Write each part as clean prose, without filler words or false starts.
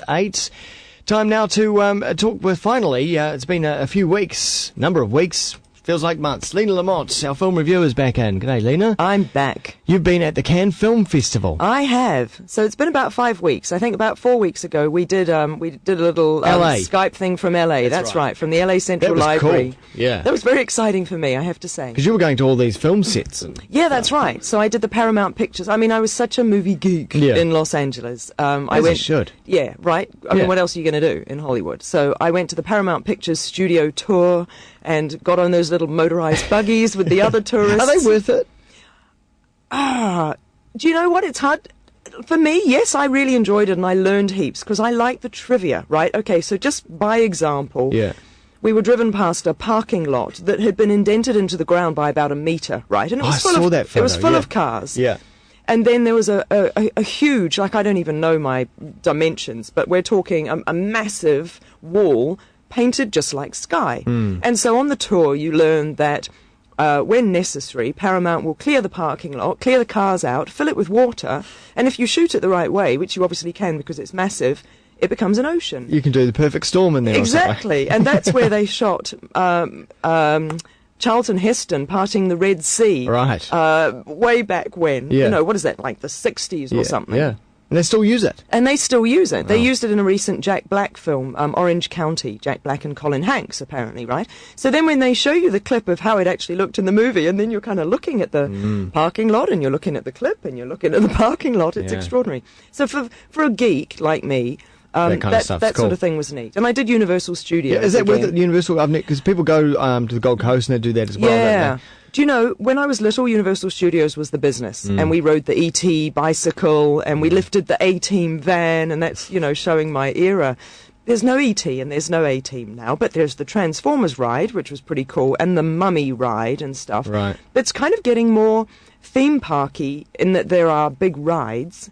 8. Time now to talk with, finally, it's been a few weeks, number of weeks, feels like months. Lina Lamont, our film reviewer, is back in. G'day, Lina. I'm back. You've been at the Cannes Film Festival. I have. So it's been about 5 weeks. I think about 4 weeks ago we did a little Skype thing from LA. That's right, from the LA Central Library. Cool. Yeah. That was very exciting for me, I have to say. Because you were going to all these film sets. Yeah, that's right. So I did the Paramount Pictures. I mean, I was such a movie geek in Los Angeles. You should. Yeah, right. I mean, what else are you going to do in Hollywood? So I went to the Paramount Pictures studio tour and got on those little motorized buggies with the other tourists. Are they worth it? Do you know what? It's hard. For me, yes, I really enjoyed it and I learned heaps because I like the trivia, right? Okay, so just by example, we were driven past a parking lot that had been indented into the ground by about 1 meter, right? And it was it was full of cars. Yeah. And then there was a huge, like I don't even know my dimensions, but we're talking a massive wall painted just like sky. And so on the tour you learn that when necessary, Paramount will clear the parking lot, clear the cars out, fill it with water, and if you shoot it the right way, which you obviously can because it's massive, it becomes an ocean. You can do the perfect storm in there. Exactly, and that's where they shot Charlton Heston parting the Red Sea. Right. Way back when. Yeah. You know, what is that, like the 60s or something? Yeah. And they still use it. And they still use it. They used it in a recent Jack Black film, Orange County, Jack Black and Colin Hanks, apparently, right? So then when they show you the clip of how it actually looked in the movie, and then you're kind of looking at the parking lot, and you're looking at the clip, and you're looking at the parking lot, it's extraordinary. So for a geek like me, that sort of thing was neat. And I did Universal Studios. Yeah, is that worth it, Universal? Because people go to the Gold Coast and they do that as well, don't they? Do you know, when I was little, Universal Studios was the business, and we rode the E.T. bicycle, and we lifted the A-Team van, and that's, you know, showing my era. There's no E.T. and there's no A-Team now, but there's the Transformers ride, which was pretty cool, and the Mummy ride and stuff. Right. But it's kind of getting more theme parky in that there are big rides,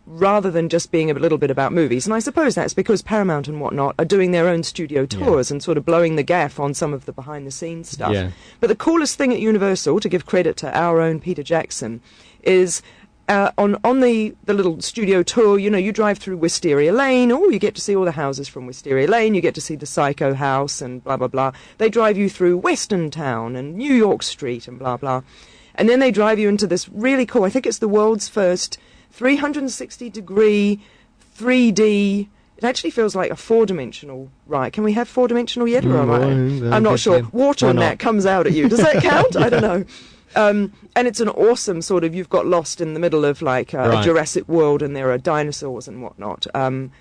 rather than just being a little bit about movies. And I suppose that's because Paramount and whatnot are doing their own studio tours and sort of blowing the gaff on some of the behind-the-scenes stuff. Yeah. But the coolest thing at Universal, to give credit to our own Peter Jackson, is on the little studio tour, you know, you drive through Wisteria Lane, you get to see all the houses from Wisteria Lane, you get to see the Psycho House and blah, blah, blah. They drive you through Western Town and New York Street and blah, blah. And then they drive you into this really cool, I think it's the world's first 360-degree 3D. It actually feels like a four-dimensional ride. Can we have four-dimensional yet? Or I'm not sure. Water and that comes out at you. Does that count? I don't know. And it's an awesome sort of, you've got lost in the middle of like a Jurassic World and there are dinosaurs and whatnot. And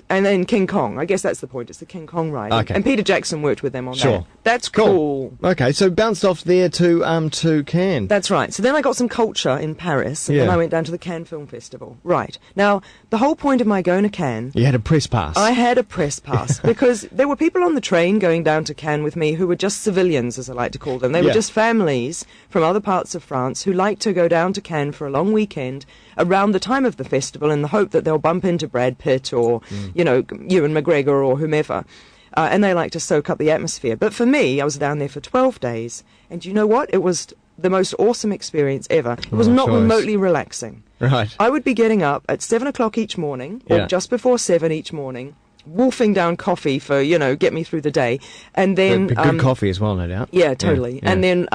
then King Kong. I guess that's the point. It's the King Kong ride. Okay. And Peter Jackson worked with them on that. That's cool. Okay, so bounced off there to Cannes. That's right. So then I got some culture in Paris, and then I went down to the Cannes Film Festival. Right. Now, the whole point of my going to Cannes... You had a press pass. I had a press pass, because there were people on the train going down to Cannes with me who were just civilians, as I like to call them. They were just families from other parts of France who like to go down to Cannes for a long weekend around the time of the festival in the hope that they'll bump into Brad Pitt or, you know, Ewan McGregor or whomever. And they like to soak up the atmosphere. But for me, I was down there for 12 days. And you know what? It was the most awesome experience ever. It was not remotely relaxing. Right. I would be getting up at 7 o'clock each morning, or just before 7 each morning, wolfing down coffee for, you know, get me through the day. And then... good coffee as well, no doubt. Yeah, totally. Yeah. And then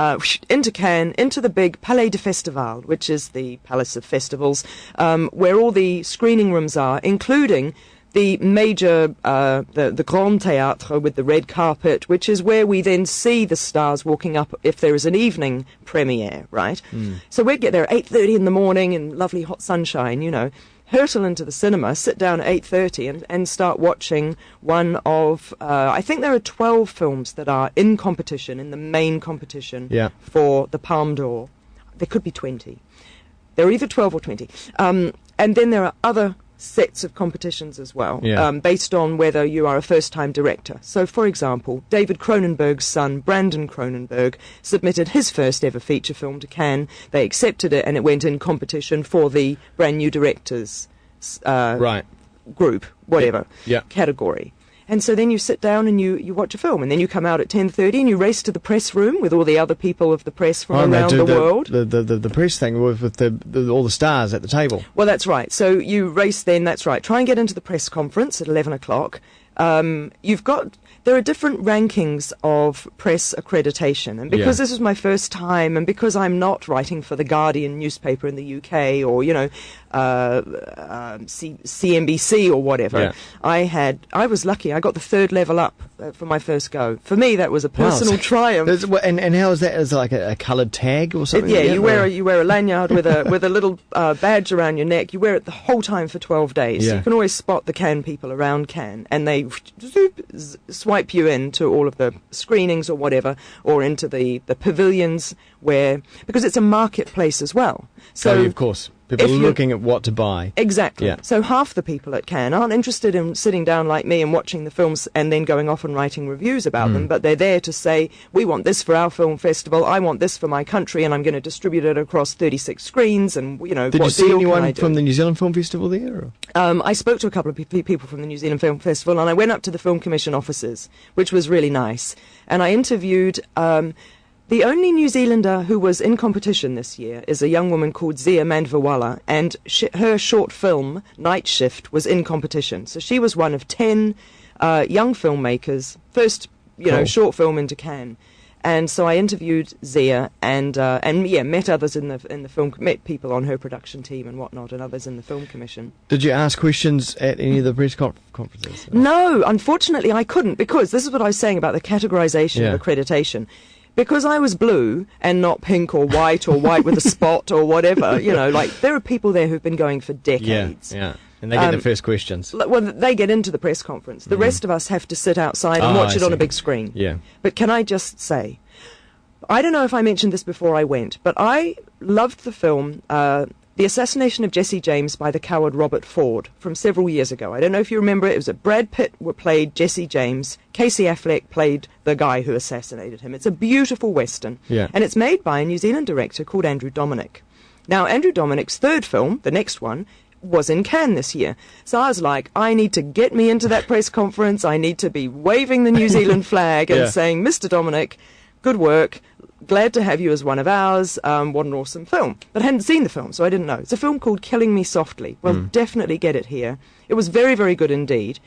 into Cannes, into the big Palais de Festival, which is the Palace of Festivals, where all the screening rooms are, including... the major, the Grand Théâtre with the red carpet, which is where we then see the stars walking up if there is an evening premiere, right? So we'd get there at 8:30 in the morning in lovely hot sunshine, you know, hurtle into the cinema, sit down at 8:30 and start watching one of, I think there are 12 films that are in competition, in the main competition for the Palme d'Or. There could be 20. They're either 12 or 20. And then there are other sets of competitions as well, based on whether you are a first-time director. So, for example, David Cronenberg's son, Brandon Cronenberg, submitted his first-ever feature film to Cannes. They accepted it, and it went in competition for the brand-new directors group, whatever, category. And so then you sit down and you watch a film, and then you come out at 10:30 and you race to the press room with all the other people of the press from around the world. The press thing with all the stars at the table. Well, that's right. So you race then, that's right. Try and get into the press conference at 11 o'clock. There are different rankings of press accreditation, and because this was my first time, and because I'm not writing for the Guardian newspaper in the UK or CNBC or whatever, I was lucky. I got the third level up for my first go. For me, that was a personal triumph. And how is that? Is it like a coloured tag or something? You wear a lanyard with a little badge around your neck. You wear it the whole time for 12 days. Yeah. You can always spot the Cannes people around Cannes, and they swipe you into all of the screenings or whatever, or into the pavilions because it's a marketplace as well. So of course, people are looking at what to buy. Exactly. Yeah. So half the people at Cannes aren't interested in sitting down like me and watching the films and then going off and writing reviews about them, but they're there to say, we want this for our film festival, I want this for my country, and I'm going to distribute it across 36 screens, and, Did you see anyone from the New Zealand Film Festival there? I spoke to a couple of people from the New Zealand Film Festival, and I went up to the Film Commission offices, which was really nice, and I interviewed... the only New Zealander who was in competition this year is a young woman called Zia Mandvawala, and her short film, Night Shift, was in competition. So she was one of 10 young filmmakers, first short film into Cannes. And so I interviewed Zia and met others in the film, met people on her production team and whatnot, and others in the Film Commission. Did you ask questions at any of the press conferences? No, unfortunately I couldn't, because this is what I was saying about the categorization of accreditation. Because I was blue and not pink or white with a spot or whatever, there are people there who've been going for decades. Yeah. And they get the first questions. Well, they get into the press conference. The rest of us have to sit outside and watch it on a big screen. Yeah. But can I just say, I don't know if I mentioned this before I went, but I loved the film The Assassination of Jesse James by the coward Robert Ford from several years ago. I don't know if you remember it. It was Brad Pitt played Jesse James. Casey Affleck played the guy who assassinated him. It's a beautiful Western. Yeah. And it's made by a New Zealand director called Andrew Dominik. Now, Andrew Dominik's third film, the next one, was in Cannes this year. So I was like, I need to get me into that press conference. I need to be waving the New Zealand flag and saying, Mr. Dominik, good work. Glad to have you as one of ours. What an awesome film. But I hadn't seen the film, so I didn't know. It's a film called Killing Me Softly. Well, definitely get it here. It was very, very good indeed.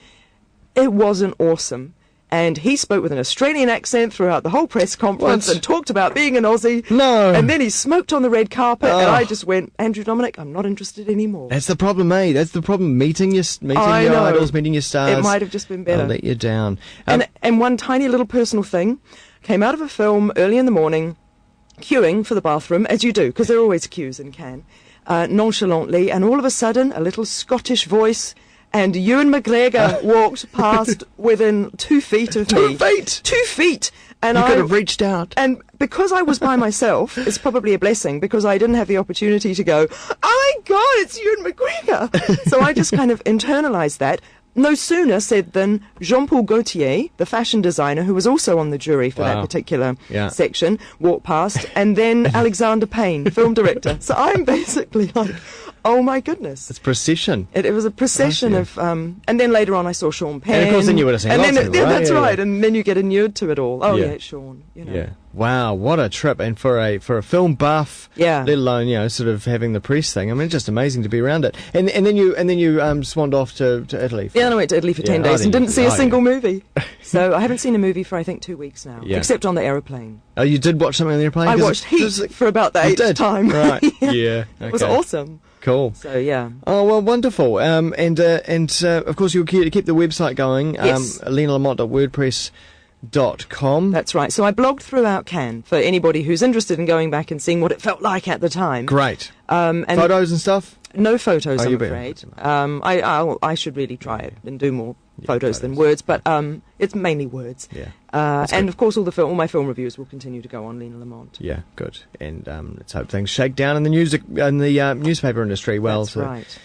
It wasn't awesome. And he spoke with an Australian accent throughout the whole press conference and talked about being an Aussie. No. And then he smoked on the red carpet, and I just went, Andrew Dominik, I'm not interested anymore. That's the problem, eh? That's the problem. Meeting your idols, meeting your stars. It might have just been better. I'll let you down. And one tiny little personal thing. Came out of a film early in the morning, queuing for the bathroom, as you do, because there are always queues in Cannes, nonchalantly, and all of a sudden, a little Scottish voice, and Ewan McGregor walked past within 2 feet of me. 2 feet? 2 feet! And you could have reached out. And because I was by myself, it's probably a blessing, because I didn't have the opportunity to go, oh my God, it's Ewan McGregor! So I just kind of internalized that. No sooner said than Jean-Paul Gaultier, the fashion designer, who was also on the jury for that particular section, walked past, and then Alexander Payne, film director. So I'm basically like, oh my goodness. It's procession. It was a procession of, and then later on I saw Sean Penn. And of course then you would have seen lots of it, right? That's right, and then you get inured to it all. Oh yeah, it's Sean. Yeah. Wow, what a trip. And for a film buff, let alone, sort of having the press thing, I mean, it's just amazing to be around it. And then you swanned off to Italy. I went to Italy for 10 days and didn't see a single movie. So I haven't seen a movie for, I think, 2 weeks now, except on the aeroplane. Oh, you did watch something on the airplane? I watched Heat for about the 8th time. Right, yeah. Okay. It was awesome. Cool. So, yeah. Oh, well, wonderful. And of course, you'll keep the website going. Yes. LinaLamont.wordpress.com. That's right. So I blogged throughout Cannes for anybody who's interested in going back and seeing what it felt like at the time. Great. And photos and stuff? No photos, I'm afraid. I should really try it and do more photos than words, but it's mainly words. Yeah. And of course, all my film reviews will continue to go on Lina Lamont. Yeah, good. And let's hope things shake down in the newspaper industry. Well, that's right.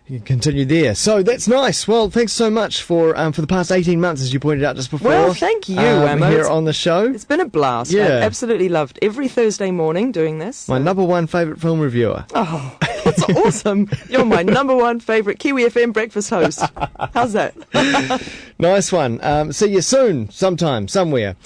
You can continue there. So that's nice. Well, thanks so much for the past 18 months, as you pointed out just before. Well, thank you, Wammo. Here on the show. It's been a blast. Yeah. I've absolutely loved every Thursday morning doing this. My number one favourite film reviewer. Oh, That's awesome. You're my number one favourite Kiwi FM breakfast host. How's that? Nice one. See you soon, sometime, somewhere.